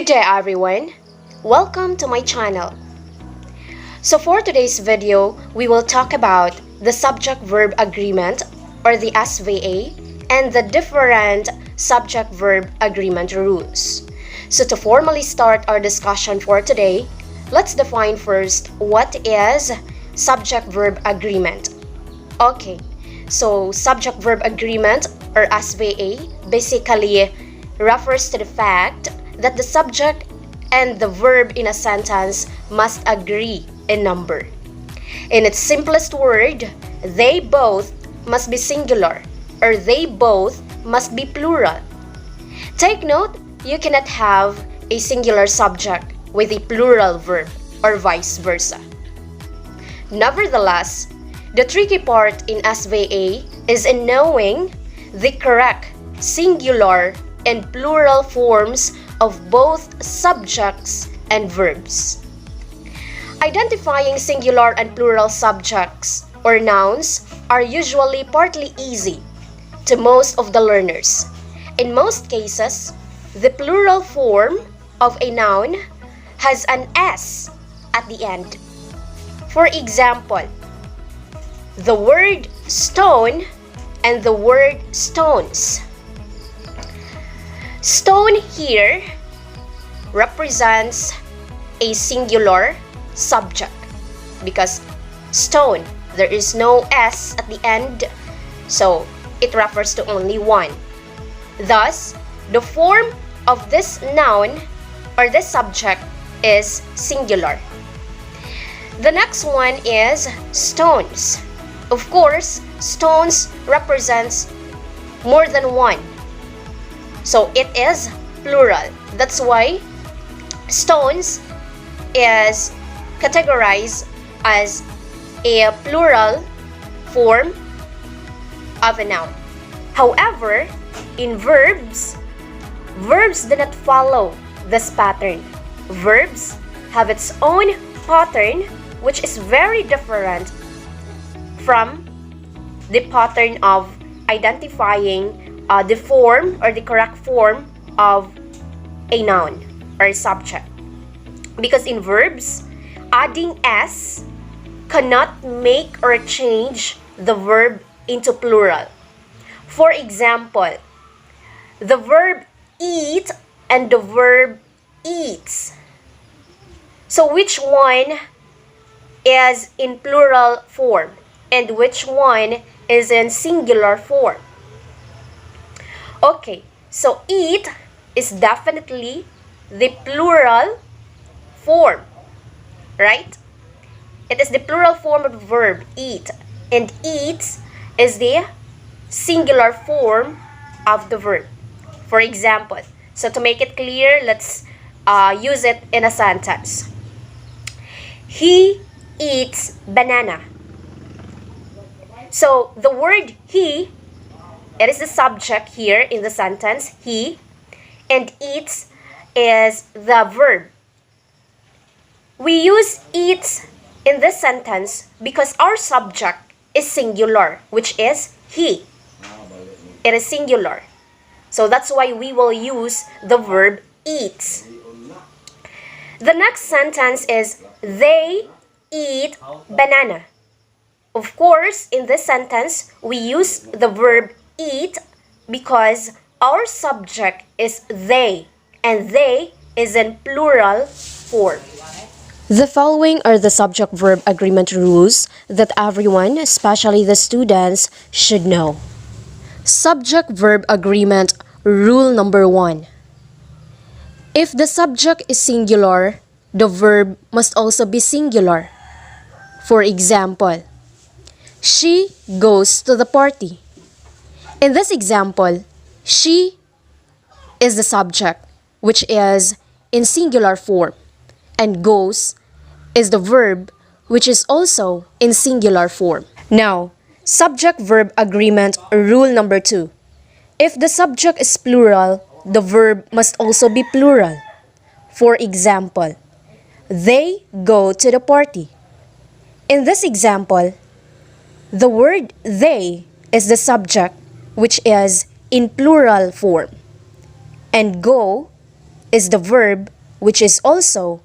Good day everyone, welcome to my channel. So for today's video, we will talk about the subject-verb agreement or the SVA and the different subject-verb agreement rules. So to formally start our discussion for today, let's define first what is subject-verb agreement. Okay, so subject-verb agreement or SVA basically refers to the fact that the subject and the verb in a sentence must agree in number. In its simplest word, they both must be singular or they both must be plural. Take note, you cannot have a singular subject with a plural verb or vice versa. Nevertheless, the tricky part in SVA is in knowing the correct singular and plural forms of both subjects and verbs. Identifying singular and plural subjects or nouns are usually partly easy to most of the learners. In most cases, the plural form of a noun has an S at the end. For example, the word stone and the word stones. Stone here represents a singular subject because stone, there is no S at the end, so it refers to only one. Thus, the form of this noun or this subject is singular. The next one is stones. Of course, stones represents more than one. So it is plural. That's why stones is categorized as a plural form of a noun. However, in verbs do not follow this pattern. Verbs have its own pattern which is very different from the pattern of identifying the form or the correct form of a noun or a subject. Because in verbs, adding S cannot make or change the verb into plural. For example, the verb eat and the verb eats. So which one is in plural form and which one is in singular form? Okay, so eat is definitely the plural form, right? It is the plural form of the verb eat, and eats is the singular form of the verb. For example, so to make it clear, let's use it in a sentence. He eats banana. So the word he, it is the subject here in the sentence, he, and eats is the verb. We use eats in this sentence because our subject is singular, which is he. It is singular. So that's why we will use the verb eats. The next sentence is they eat banana. Of course, in this sentence, we use the verb eat because our subject is they, and they is in plural form. The following are the subject-verb agreement rules that everyone, especially the students, should know. Subject-verb agreement rule number 1. If the subject is singular, the verb must also be singular. For example, she goes to the party. In this example, she is the subject, which is in singular form, and goes is the verb, which is also in singular form. Now, subject-verb agreement rule number 2. If the subject is plural, the verb must also be plural. For example, they go to the party. In this example, the word they is the subject, which is in plural form, and go is the verb, which is also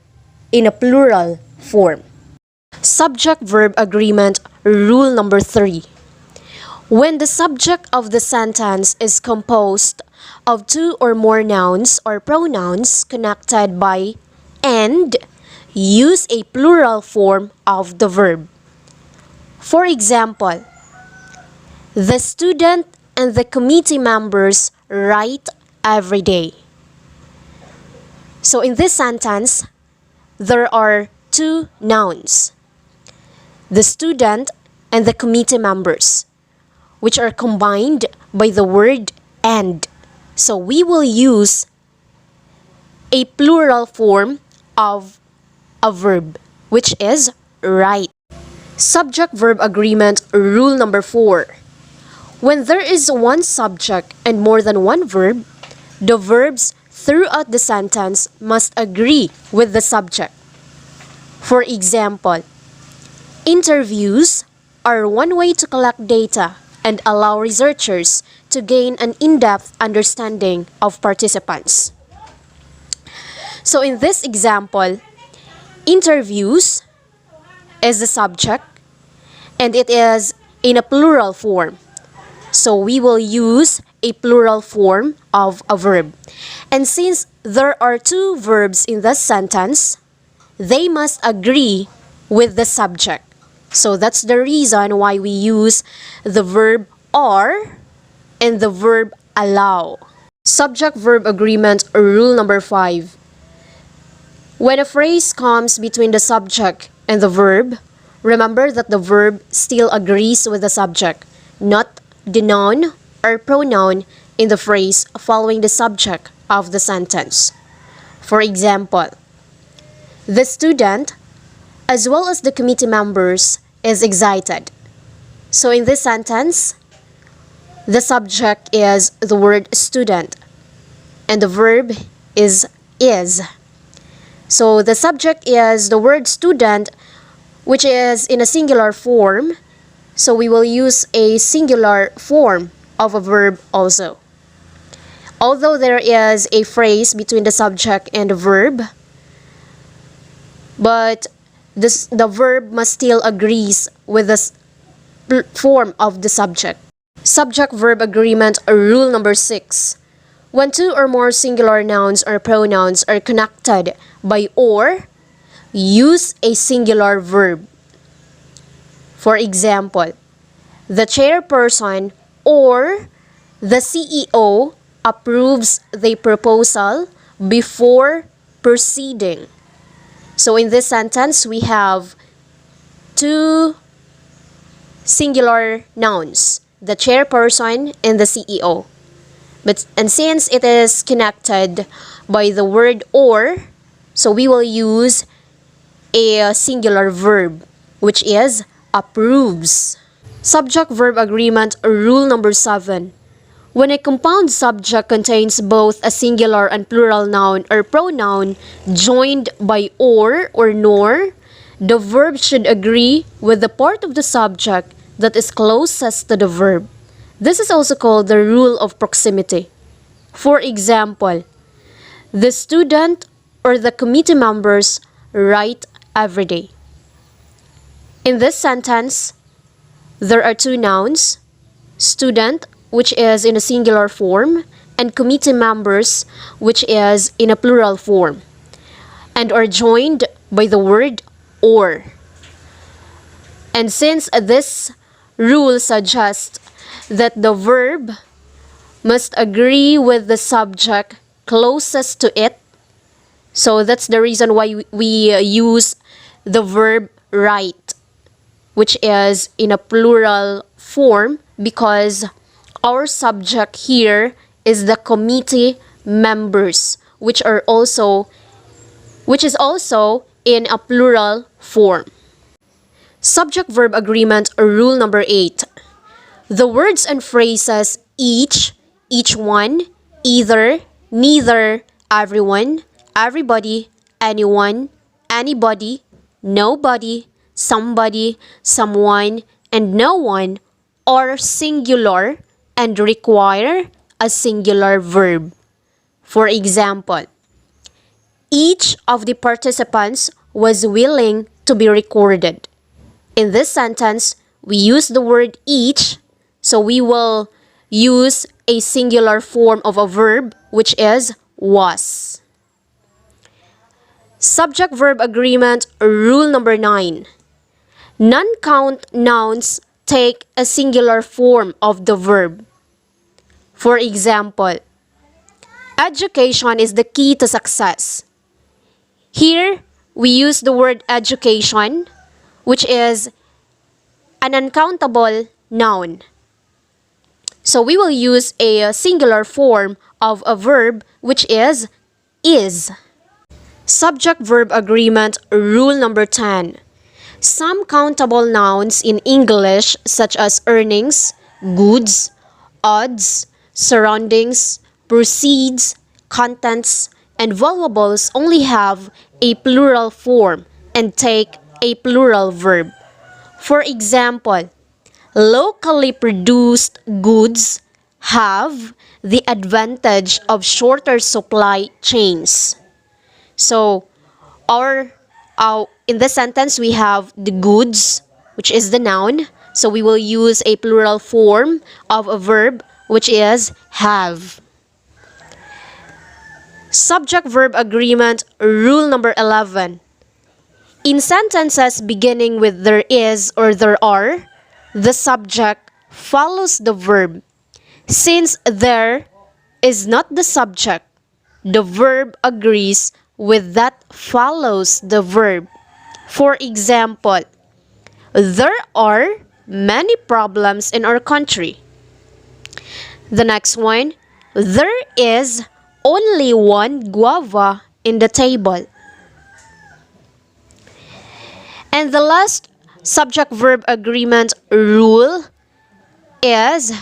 in a plural form. Subject-verb agreement rule number 3. When the subject of the sentence is composed of two or more nouns or pronouns connected by and, use a plural form of the verb. For example, the student and the committee members write every day. So in this sentence, there are two nouns, the student and the committee members, which are combined by the word and. So we will use a plural form of a verb, which is write. Subject-verb agreement rule number 4. When there is one subject and more than one verb, the verbs throughout the sentence must agree with the subject. For example, interviews are one way to collect data and allow researchers to gain an in-depth understanding of participants. So in this example, interviews is the subject and it is in a plural form. So we will use a plural form of a verb. And since there are two verbs in the sentence, they must agree with the subject. So that's the reason why we use the verb are and the verb allow. Subject-verb agreement rule number 5. When a phrase comes between the subject and the verb, remember that the verb still agrees with the subject, not the noun or pronoun in the phrase following the subject of the sentence. For example, the student, as well as the committee members, is excited. So in this sentence, the subject is the word student and the verb is. So the subject is the word student, which is in a singular form. So we will use a singular form of a verb also. Although there is a phrase between the subject and the verb, but the verb must still agrees with the form of the subject. Subject-verb agreement rule number 6. When two or more singular nouns or pronouns are connected by or, use a singular verb. For example, the chairperson or the CEO approves the proposal before proceeding. So in this sentence, we have two singular nouns, the chairperson and the CEO. And since it is connected by the word or, so we will use a singular verb, which is approves. Subject-verb agreement rule number 7. When a compound subject contains both a singular and plural noun or pronoun joined by or nor, the verb should agree with the part of the subject that is closest to the verb. This is also called the rule of proximity. For example, the student or the committee members write every day. In this sentence, there are two nouns, student, which is in a singular form, and committee members, which is in a plural form, and are joined by the word or. And since this rule suggests that the verb must agree with the subject closest to it, so that's the reason why we use the verb write, which is in a plural form, because our subject here is the committee members, which is also in a plural form. Subject-verb agreement rule number 8. The words and phrases each one, either, neither, everyone, everybody, anyone, anybody, nobody, somebody, someone, and no one are singular and require a singular verb. For example, Each of the participants was willing to be recorded. In this sentence, we use the word each, so we will use a singular form of a verb, which is was. Subject-verb agreement, rule number 9. Non-count nouns take a singular form of the verb. For example, education is the key to success. Here, we use the word education, which is an uncountable noun. So we will use a singular form of a verb, which is. Subject-verb agreement, rule number 10. Some countable nouns in English, such as earnings, goods, odds, surroundings, proceeds, contents, and valuables only have a plural form and take a plural verb. For example, locally produced goods have the advantage of shorter supply chains. So, in this sentence, we have the goods, which is the noun. So, we will use a plural form of a verb, which is have. Subject-verb agreement, rule number 11. In sentences beginning with there is or there are, the subject follows the verb. Since there is not the subject, the verb agrees with that follows the verb. For example, there are many problems in our country. The next one, there is only one guava in the table. And the last subject-verb agreement rule is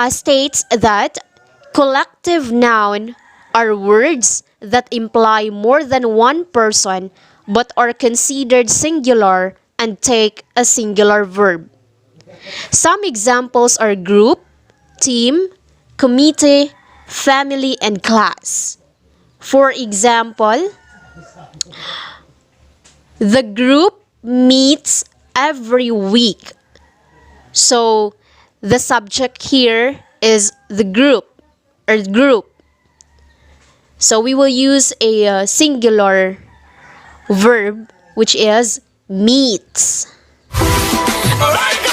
states that collective noun are words that imply more than one person but are considered singular and take a singular verb. Some examples are group, team, committee, family, and class. For example, the group meets every week. So, the subject here is the group or group. So, we will use a singular verb, which is meets. Alright,